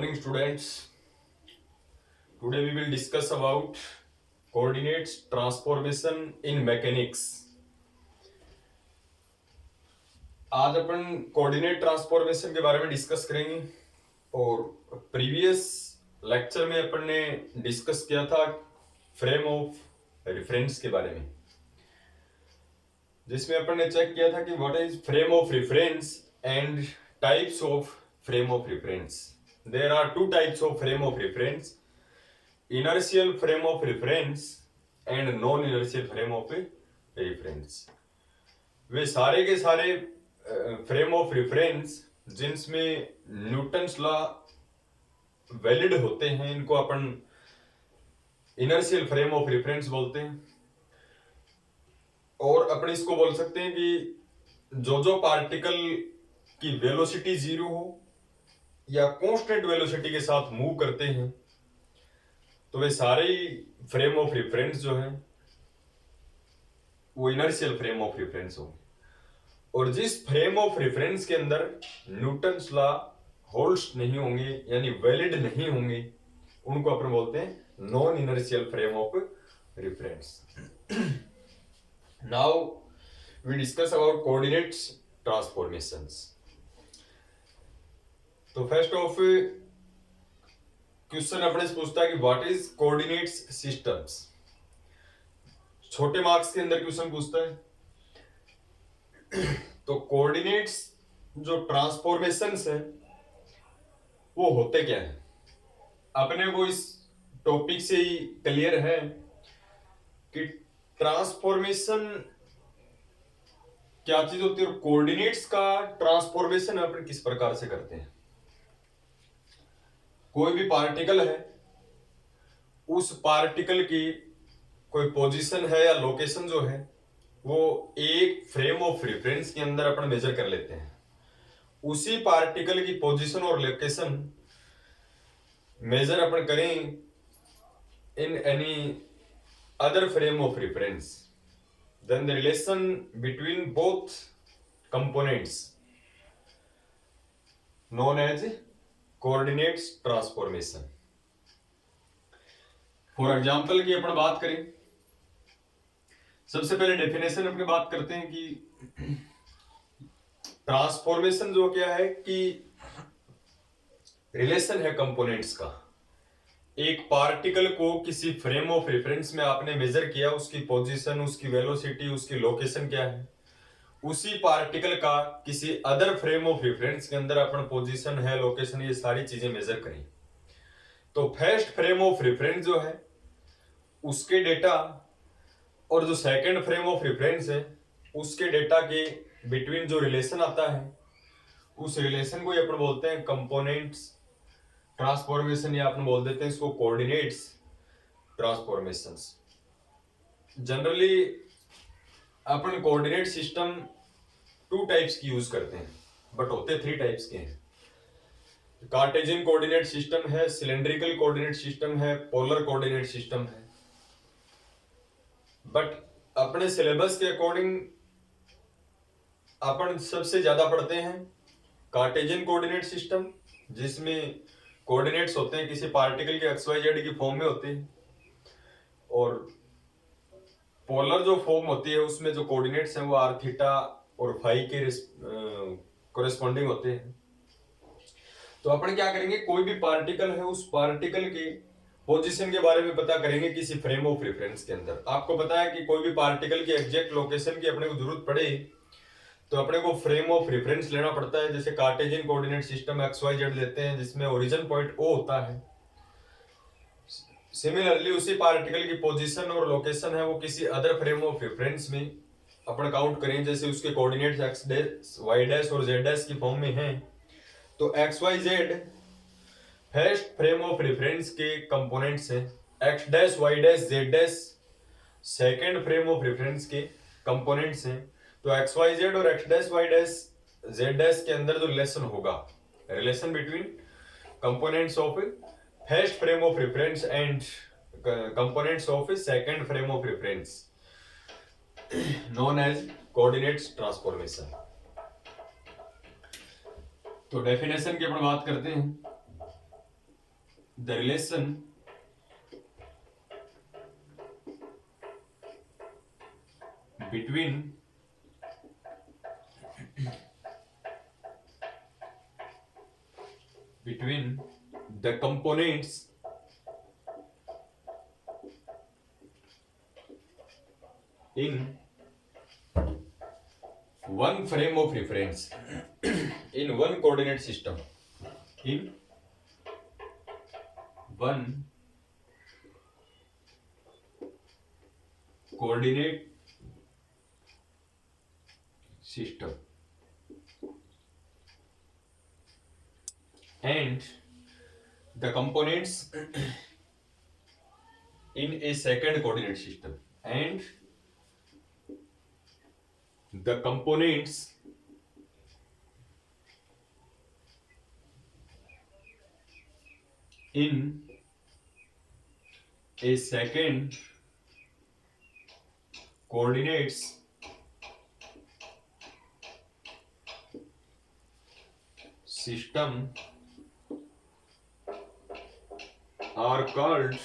morning, students. Today we will discuss about coordinates transformation in mechanics. आज अपन coordinate transformation के बारे में discuss करेंगे और प्रीवियस लेक्चर में अपन ने डिस्कस किया था फ्रेम ऑफ रेफरेंस के बारे में, जिसमें अपन ने चेक किया था कि what is frame of reference and types of frame of reference. There are two types of frame of reference: inertial frame of reference and non-inertial frame of reference. वे सारे के सारे फ्रेम ऑफ रेफरेंस जिनमें Newton's law valid होते हैं, इनको अपन inertial frame of reference बोलते हैं. और अपन इसको बोल सकते हैं कि जो पार्टिकल की वेलोसिटी जीरो हो या कांस्टेंट वेलोसिटी के साथ मूव करते हैं, तो वे सारे ही फ्रेम ऑफ रेफरेंस जो है वो इनर्शियल फ्रेम ऑफ रेफरेंस होंगे. और जिस फ्रेम ऑफ रेफरेंस के अंदर न्यूटन्स लॉ होल्ड्स नहीं होंगे यानी वैलिड नहीं होंगे, उनको अपन बोलते हैं non inertial frame of reference. Now we discuss about coordinates transformations. तो फर्स्ट ऑफ क्वेश्चन अपने से पूछता है कि व्हाट इज कोऑर्डिनेट्स सिस्टम्स. छोटे मार्क्स के अंदर क्वेश्चन पूछता है. तो कोऑर्डिनेट्स जो ट्रांसफॉर्मेशंस है वो होते क्या है, अपने को इस टॉपिक से ही क्लियर है कि ट्रांसफॉर्मेशन क्या चीज होती है और कोऑर्डिनेट्स का ट्रांसफॉर्मेशन अपन किस प्रकार से करते हैं. कोई भी पार्टिकल है, उस पार्टिकल की कोई पोजीशन है या लोकेशन जो है वो एक फ्रेम ऑफ रेफरेंस के अंदर अपन मेजर कर लेते हैं. उसी पार्टिकल की पोजीशन और लोकेशन मेजर अपन करें in any other frame of reference, then the relation between both components known as coordinates transformation. For example की अपन बात करें, सबसे पहले डेफिनेशन अपनी बात करते हैं कि ट्रांसफॉर्मेशन जो क्या है कि रिलेशन है कंपोनेंट्स का. एक पार्टिकल को किसी फ्रेम ऑफ रेफरेंस में आपने मेजर किया, उसकी पोजीशन, उसकी वेलोसिटी, उसकी लोकेशन क्या है, उसी पार्टिकल का किसी अदर फ्रेम ऑफ रेफरेंस के अंदर अपन पोजीशन है, लोकेशन, ये सारी चीजें मेजर करें. तो फर्स्ट फ्रेम ऑफ रेफरेंस जो है उसके डेटा और जो सेकंड फ्रेम ऑफ रेफरेंस है उसके डेटा के बिटवीन जो रिलेशन आता है, उस रिलेशन को अपन बोलते हैं कंपोनेंट्स ट्रांसफॉर्मेशन, या अपन बोल देते हैं इसको कोऑर्डिनेट्स ट्रांसफॉर्मेशंस. जनरली अपन कोऑर्डिनेट सिस्टम टू टाइप्स की यूज करते हैं, बट होते थ्री टाइप्स के हैं. कार्टेशियन कोऑर्डिनेट सिस्टम है, सिलेंड्रिकल कोऑर्डिनेट सिस्टम है, पोलर कोऑर्डिनेट सिस्टम है. बट अपने सिलेबस के अकॉर्डिंग अपन सबसे ज्यादा पढ़ते हैं कार्टेशियन कोऑर्डिनेट सिस्टम, जिसमें कोऑर्डिनेट्स होते हैं किसी पार्टिकल के XYZ की फॉर्म में होते हैं. और पोलर जो फॉर्म होती है उसमें जो कोऑर्डिनेट्स हैं वो r, थीटा और फाई के कोरेस्पॉन्डिंग होते हैं. तो अपन क्या करेंगे, कोई भी पार्टिकल है उस पार्टिकल के पोजीशन के बारे में पता करेंगे किसी फ्रेम ऑफ रेफरेंस के अंदर. आपको पता है कि कोई भी पार्टिकल की एग्जैक्ट लोकेशन की अपने को जरूरत पड़े तो अपने को फ्रेम ऑफ रेफरेंस लेना पड़ता है. जैसे कार्टेशियन कोऑर्डिनेट सिस्टम XYZ लेते हैं जिसमें ओरिजिन पॉइंट O होता है. सिमिलरली उसी पार्टिकल की पोजीशन और लोकेशन है वो किसी अदर फ्रेम ऑफ रेफरेंस में अपन काउंट करें, जैसे उसके coordinates x dash y dash और z डैश की फॉर्म में हैं, तो XYZ first frame of reference के कंपोनेंट्स हैं, x dash y dash z dash second frame of reference के कंपोनेंट्स हैं. तो XYZ और x dash y dash z dash के अंदर जो रिलेशन होगा, relation between components of first frame of reference and components of second frame of reference, known as coordinates transformation. तो definition की अपन बात करते हैं. the relation between the components in one frame of reference in one coordinate system, in one coordinate system, and the components in a second coordinate system, and the components in a second coordinates system are called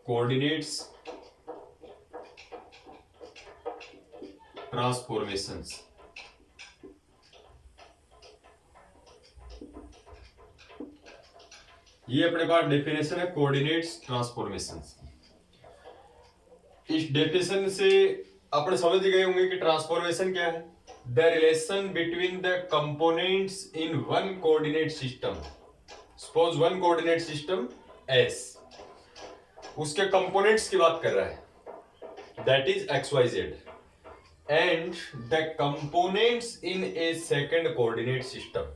coordinates transformations. ये अपने पास definition है coordinates transformations. इस definition से अपने समझ गए होंगे कि ट्रांसफॉर्मेशन क्या है। The relation between the components in one coordinate system. Suppose one coordinate system S, उसके कंपोनेंट्स की बात कर रहा है, that is X Y Z, and the components in a second coordinate system,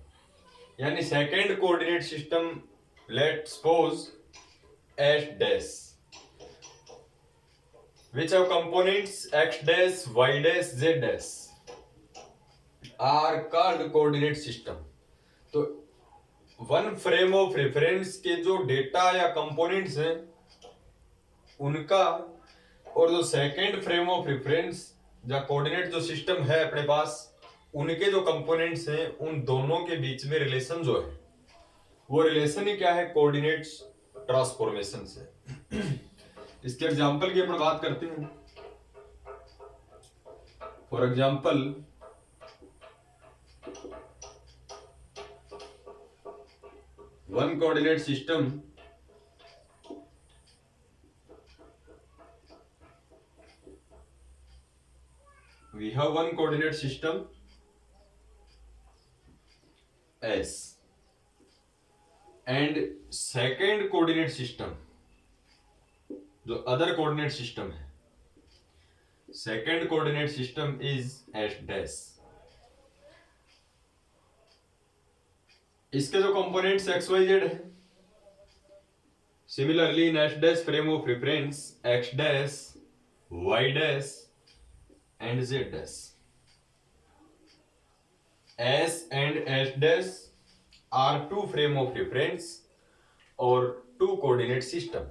यानी second coordinate system, let's suppose S dash, which have components x dash, y dash, z dash, are called coordinate system. तो one frame of reference के जो data या components हैं उनका, और जो second frame of reference या कोऑर्डिनेट जो सिस्टम है अपने पास, उनके जो कंपोनेंट्स हैं उन दोनों के बीच में रिलेशन जो है वो रिलेशन ही क्या है, कोऑर्डिनेट्स ट्रांसफॉर्मेशन से। इसके एग्जांपल की अपन बात करते हैं। For example one coordinate system we have one coordinate system S and second coordinate system जो अदर कोऑर्डिनेट सिस्टम है, second coordinate system is S dash. इसके जो कंपोनेंट्स एक्स वाई जेड है, similarly in S dash frame of reference X dash, Y dash and Z dash. S and S dash are two frame of reference और two coordinate system.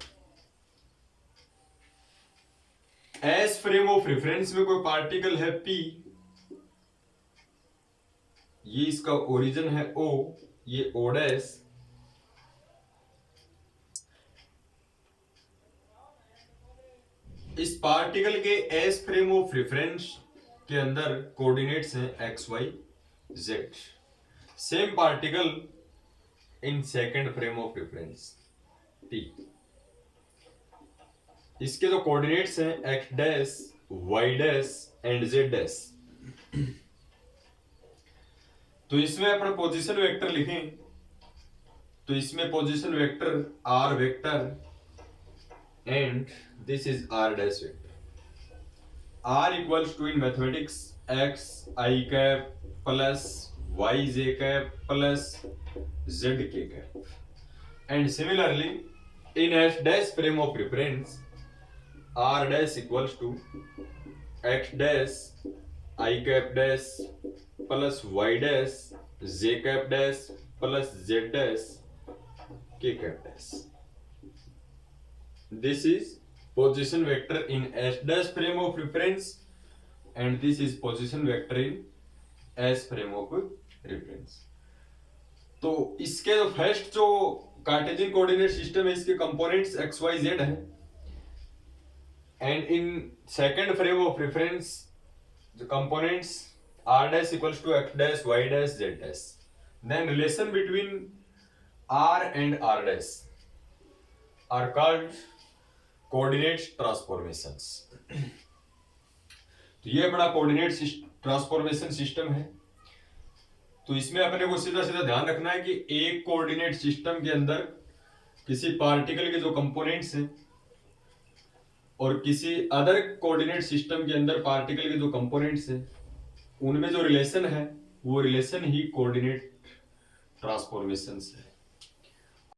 S frame of reference में कोई particle है P, ये इसका origin है O, ये O dash, इस particle के एस फ्रेम ऑफ रेफरेंस के अंदर कोऑर्डिनेट्स हैं X Y Z. Same particle in second frame of reference P, इसके जो कोऑर्डिनेट्स हैं X dash, Y dash and Z dash. तो इसमें अपना पोजीशन वेक्टर लिखें, तो इसमें position vector R vector and this is R dash vector. R equals to in mathematics X I cap plus Y J cap plus Z के cap, and similarly in S dash frame of reference R dash equals to x dash I cap dash plus y dash j cap dash plus z dash k cap dash. This is position vector in S dash frame of reference and this is position vector in S frame of reference. तो इसके जो first जो Cartesian coordinate system है, इसके components X Y Z है, and in second frame of reference the components r dash equals to x dash y dash z dash, then relation between r and r dash are called coordinate transformations। तो ये अपना coordinate transformation system है। तो इसमें अपने को सीधा सीधा ध्यान रखना है कि एक कोऑर्डिनेट सिस्टम के अंदर किसी पार्टिकल के जो कंपोनेंट्स हैं और किसी अदर कोऑर्डिनेट सिस्टम के अंदर पार्टिकल के जो कंपोनेंट्स हैं, उनमें जो रिलेशन है वो रिलेशन ही कोऑर्डिनेट ट्रांसफॉर्मेशंस है।